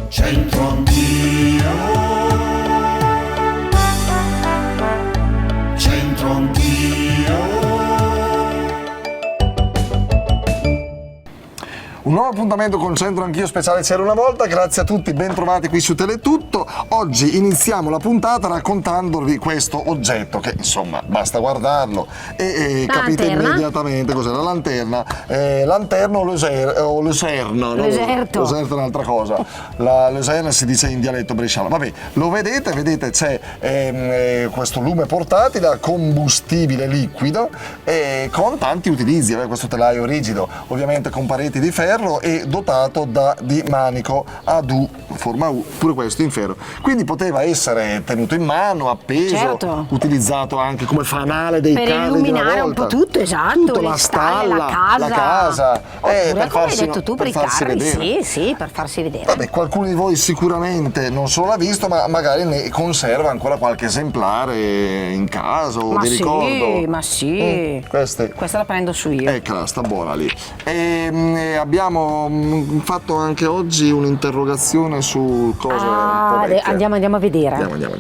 C'entro anch'io, c'entro anch'io. Un nuovo appuntamento con Centro Anch'io speciale C'era una volta, grazie a tutti, ben trovati qui su Teletutto. Oggi iniziamo la puntata raccontandovi questo oggetto che insomma basta guardarlo e capite immediatamente cos'è la lanterna. Lanterna o lucerna? Lucerto. Lucerto è un'altra cosa. La lucerna si dice in dialetto bresciano. Vabbè, lo vedete c'è questo lume portatile a combustibile liquido con tanti utilizzi. Questo telaio rigido, ovviamente con pareti di ferro e dotato di manico ad U, forma U, pure questo in ferro. Quindi poteva essere tenuto in mano, appeso, certo, utilizzato anche come fanale dei carri per illuminare un po' tutto, esatto, tutto, le la stalle, stalla, la casa. Oppure, come hai detto tu, per i carri, vedere. sì, per farsi vedere. Vabbè, qualcuno di voi sicuramente non solo l'ha visto, ma magari ne conserva ancora qualche esemplare in casa o di ricordo. Ma sì, Questa la prendo su io. Eccola, sta buona lì. Abbiamo fatto anche oggi un'interrogazione su cose un po' vecchie. Andiamo a vedere. Andiamo.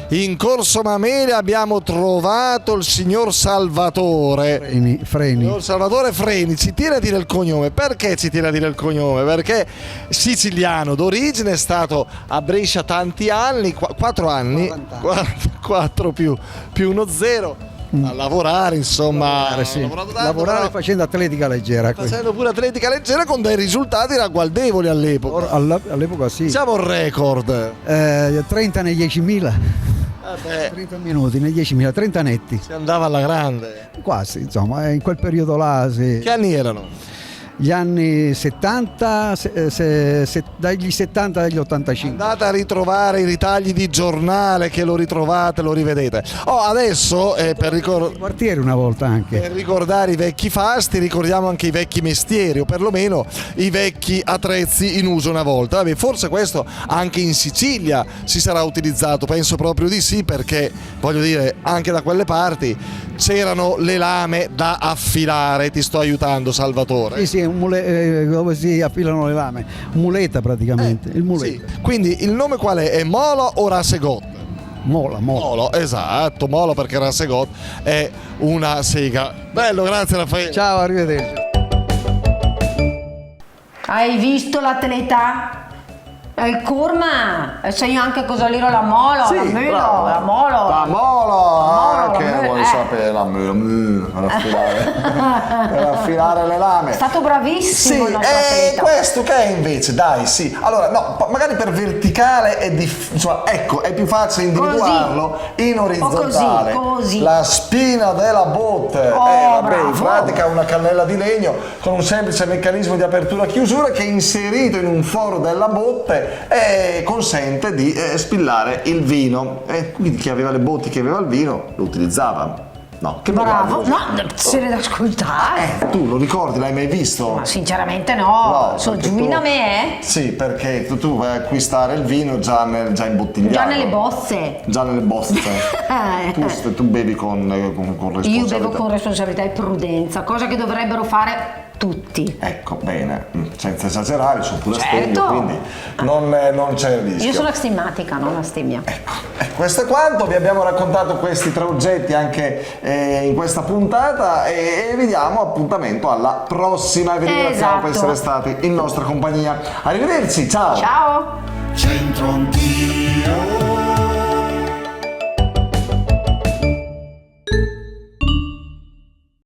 In Corso Mameli abbiamo trovato il signor Salvatore. Freni. Signor Salvatore Freni, ci tiene a dire il cognome. Perché ci tiene a dire il cognome? Perché siciliano d'origine, è stato a Brescia tanti anni, 4 anni, 4 più uno 0. A lavorare, insomma, sì. Lavorare facendo atletica leggera. Facendo pure atletica leggera con dei risultati ragguardevoli all'epoca. All'epoca sì. Diciamo il record. 30 nei 10.000. 30 minuti nei 10.000, 30 netti. Si andava alla grande. Quasi, insomma, in quel periodo là sì. Che anni erano? Gli anni 70, dagli 70 agli 85. Andate a ritrovare i ritagli di giornale, che lo ritrovate, lo rivedete. Adesso per quartiere una volta anche. Per ricordare i vecchi fasti, ricordiamo anche i vecchi mestieri, o perlomeno i vecchi attrezzi in uso una volta. Vabbè, forse questo anche in Sicilia si sarà utilizzato, penso proprio di sì, perché voglio dire, anche da quelle parti c'erano le lame da affilare. Ti sto aiutando, Salvatore. Sì, dove si affilano le lame, muleta praticamente, il muleta. Sì. Quindi il nome qual è? È Molo o Rasegot? Molo. Esatto, Molo, perché Rasegot è una sega. Bello, grazie Raffaele. Ciao, arrivederci. Hai visto l'atleta? Il Curma, e sai anche cosa lira la Molo? Sì, la Melo, bravo. la Molo. La Molo, che Melo, vuoi sapere? La Melo, per affilare le lame. È stato bravissimo il nostro e atleta. questo che è invece? Dai, sì. Allora, no, magari per verticale è insomma, ecco, è più facile individuarlo in orizzontale. Così. La spina della botte. In pratica una cannella di legno con un semplice meccanismo di apertura e chiusura che è inserito in un foro della botte e consente di spillare il vino. Quindi chi aveva le botti, chi aveva il vino lo utilizzava. No, che bravo, no, se ne da ascoltare. Tu lo ricordi, l'hai mai visto? Ma sinceramente no, sono giù da me. Sì, perché tu vai a acquistare il vino già imbottigliato. Già nelle bozze. Tu bevi con responsabilità. Io bevo con responsabilità e prudenza, cosa che dovrebbero fare tutti. Ecco, bene, senza esagerare, sono pure certo. astemio, quindi non c'è il rischio. Io sono astemmatica, non astemia. Ecco, questo è quanto, vi abbiamo raccontato questi 3 oggetti anche in questa puntata e vi diamo appuntamento alla prossima e vi ringraziamo per essere stati in nostra compagnia. Arrivederci, ciao! Ciao! C'entro anch'io.